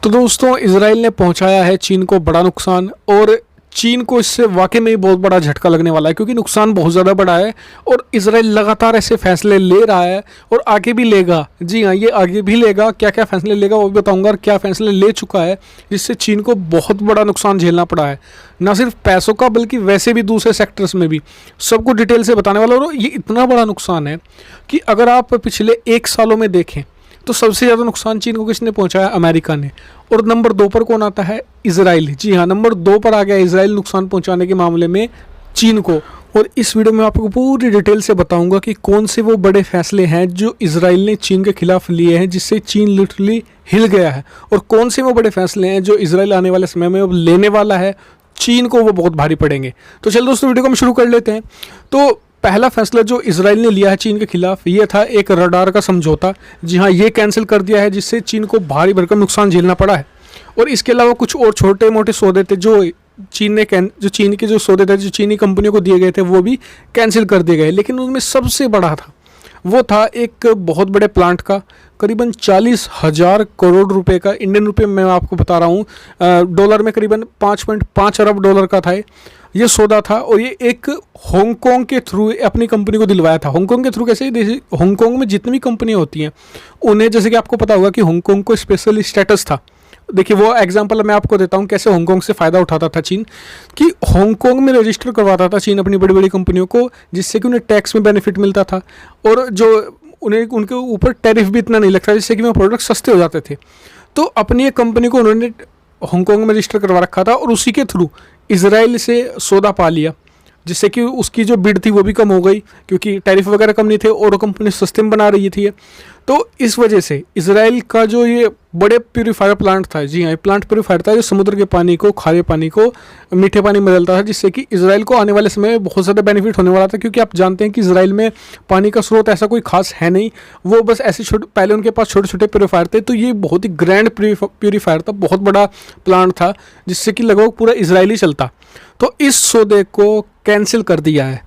तो दोस्तों इजराइल ने पहुंचाया है चीन को बड़ा नुकसान और चीन को इससे वाकई में ही बहुत बड़ा झटका लगने वाला है क्योंकि नुकसान बहुत ज़्यादा बड़ा है और इजराइल लगातार ऐसे फैसले ले रहा है और आगे भी लेगा। जी हाँ, ये आगे भी लेगा। क्या क्या फैसले लेगा वो भी बताऊंगा और क्या फैसले ले चुका है जिससे चीन को बहुत बड़ा नुकसान झेलना पड़ा है, ना सिर्फ पैसों का बल्कि वैसे भी दूसरे सेक्टर्स में भी। सबको डिटेल से बताने वाला। और ये इतना बड़ा नुकसान है कि अगर आप पिछले 1 सालों में देखें तो सबसे ज़्यादा नुकसान चीन को किसने पहुंचाया? अमेरिका ने। और नंबर 2 पर कौन आता है? इजराइल। जी हाँ, नंबर 2 पर आ गया इजराइल नुकसान पहुंचाने के मामले में चीन को। और इस वीडियो में आपको पूरी डिटेल से बताऊंगा कि कौन से वो बड़े फैसले हैं जो इजराइल ने चीन के खिलाफ लिए हैं जिससे चीन लिटरली हिल गया है, और कौन से वो बड़े फैसले हैं जो इजराइल आने वाले समय में अब लेने वाला है, चीन को वो बहुत भारी पड़ेंगे। तो चलो दोस्तों वीडियो को हम शुरू कर लेते हैं। तो पहला फैसला जो इजराइल ने लिया है चीन के खिलाफ ये था एक रडार का समझौता। जी हाँ, ये कैंसिल कर दिया है जिससे चीन को भारी भरकम नुकसान झेलना पड़ा है। और इसके अलावा कुछ और छोटे मोटे सौदे थे जो चीन के जो सौदे थे जो चीनी कंपनियों को दिए गए थे वो भी कैंसिल कर दिए गए। लेकिन उनमें सबसे बड़ा था वो था एक बहुत बड़े प्लांट का, करीबन 40,000 करोड़ रुपए का, इंडियन रुपए में मैं आपको बता रहा हूँ, डॉलर में करीबन 5.5 अरब डॉलर का था ये सौदा था। और ये एक हांगकांग के थ्रू अपनी कंपनी को दिलवाया था। हांगकांग के थ्रू कैसे? हांगकांग में जितनी भी कंपनियाँ होती हैं उन्हें, जैसे कि आपको पता होगा कि हांगकांग को स्पेशल स्टेटस था। देखिए वो एग्जांपल मैं आपको देता हूँ कैसे हांगकांग से फ़ायदा उठाता था चीन, कि हांगकांग में रजिस्टर करवाता था चीन अपनी बड़ी बड़ी कंपनियों को, जिससे कि उन्हें टैक्स में बेनिफिट मिलता था और जो उन्हें उनके ऊपर टैरिफ भी इतना नहीं लगता, जिससे कि वो प्रोडक्ट सस्ते हो जाते थे। तो अपनी एक कंपनी को उन्होंने हांगकांग में रजिस्टर करवा रखा था और उसी के थ्रू इजराइल से सौदा पा लिया, जिससे कि उसकी जो बिड थी वो भी कम हो गई क्योंकि टैरिफ वगैरह कम नहीं थे और कंपनी सस्ते में बना रही थी। तो इस वजह से इजराइल का जो ये बड़े प्यूरीफायर प्लांट था, जी हाँ, ये प्लांट प्यूरीफायर था जो समुद्र के पानी को, खारे पानी को मीठे पानी में बदलता था, जिससे कि इजराइल को आने वाले समय में बहुत ज़्यादा बेनिफिट होने वाला था। क्योंकि आप जानते हैं कि इजराइल में पानी का स्रोत ऐसा कोई खास है नहीं, वो बस ऐसे पहले उनके पास छोटे छोटे प्यूरीफायर थे। तो ये बहुत ही ग्रैंड प्यूरीफायर था, बहुत बड़ा प्लांट था जिससे कि लगभग पूरा इजराइल ही चलता। तो इस सौदे को कैंसिल कर दिया है।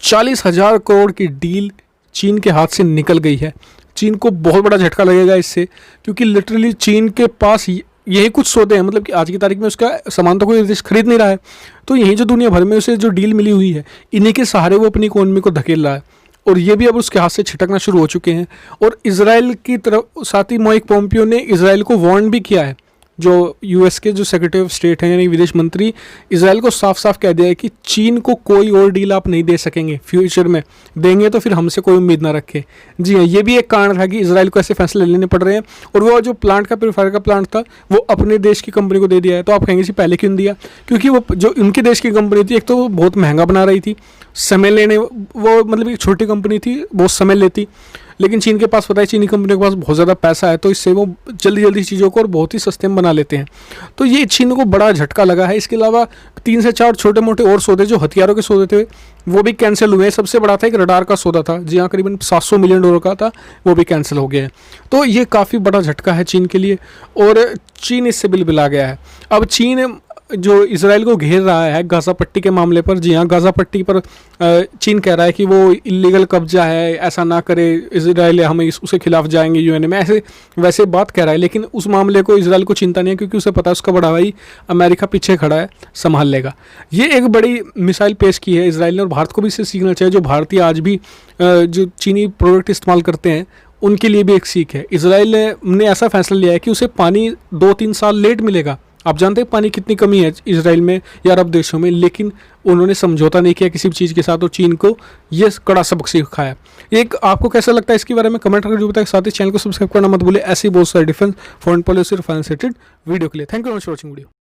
40,000 करोड़ की डील चीन के हाथ से निकल गई है। चीन को बहुत बड़ा झटका लगेगा इससे, क्योंकि लिटरली चीन के पास यही कुछ सौदे हैं, मतलब कि आज की तारीख में उसका सामान तो कोई देश खरीद नहीं रहा है, तो यही जो दुनिया भर में उसे जो डील मिली हुई है इन्हीं के सहारे वो अपनी इकोनॉमी को धकेल रहा है। और ये भी अब उसके हाथ से छिटकना शुरू हो चुके हैं। और इजराइल की तरफ साथ ही माइक पोम्पियो ने इजराइल को वार्न भी किया है। जो यूएस के जो सेक्रेटरी ऑफ स्टेट हैं यानी विदेश मंत्री, इजराइल को साफ साफ कह दिया है कि चीन को कोई और डील आप नहीं दे सकेंगे, फ्यूचर में देंगे तो फिर हमसे कोई उम्मीद ना रखें। जी हाँ, ये भी एक कारण था कि इजराइल को ऐसे फैसले लेने पड़ रहे हैं। और वो जो प्लांट का प्यूरीफायर का प्लांट था वो अपने देश की कंपनी को दे दिया है। तो आप कहेंगे कि पहले क्यों दिया? क्योंकि वो जो उनके देश की कंपनी थी, एक तो वो बहुत महंगा बना रही थी, समय लेने, वो मतलब एक छोटी कंपनी थी, बहुत समय लेती। लेकिन चीन के पास पता है चीनी कंपनियों के पास बहुत ज़्यादा पैसा है, तो इससे वो जल्दी जल्दी चीज़ों को और बहुत ही सस्ते में बना लेते हैं। तो ये चीन को बड़ा झटका लगा है। इसके अलावा 3 से 4 छोटे मोटे और सौदे जो हथियारों के सौदे थे वो भी कैंसिल हुए हैं। सबसे बड़ा था एक रडार का सौदा था, जी हाँ, करीबन 700 मिलियन डॉलर का था, वो भी कैंसिल हो गया है। तो ये काफ़ी बड़ा झटका है चीन के लिए और चीन इससे बिलबिला गया है। अब चीन जो इजराइल को घेर रहा है गाज़ा पट्टी के मामले पर, जी हाँ, गाज़ा पट्टी पर चीन कह रहा है कि वो इलीगल कब्जा है, ऐसा ना करे इजराइल, हम उसके खिलाफ जाएंगे यूएन में, ऐसे वैसे बात कह रहा है। लेकिन उस मामले को इजराइल को चिंता नहीं है क्योंकि उसे पता है उसका बड़ा भाई अमेरिका पीछे खड़ा है, संभाल लेगा। ये एक बड़ी मिसाइल पेश की है इजराइल ने और भारत को भी इससे सीखना चाहिए। जो भारतीय आज भी जो चीनी प्रोडक्ट इस्तेमाल करते हैं उनके लिए भी एक सीख है। इजराइल ने ऐसा फैसला लिया है कि उसे पानी 2-3 साल लेट मिलेगा। आप जानते हैं पानी कितनी कमी है इजराइल में या अरब देशों में, लेकिन उन्होंने समझौता नहीं किया किसी भी चीज़ के साथ और चीन को ये कड़ा सबक सिखाया। एक आपको कैसा लगता है इसके बारे में कमेंट करके जो बताएं। साथ ही चैनल को सब्सक्राइब करना मत भूलिए ऐसी बहुत सारी डिफेंस, फॉरेन पॉलिसी और फाइनेंस रिलेटेड वीडियो के लिए। Thank you for watching video.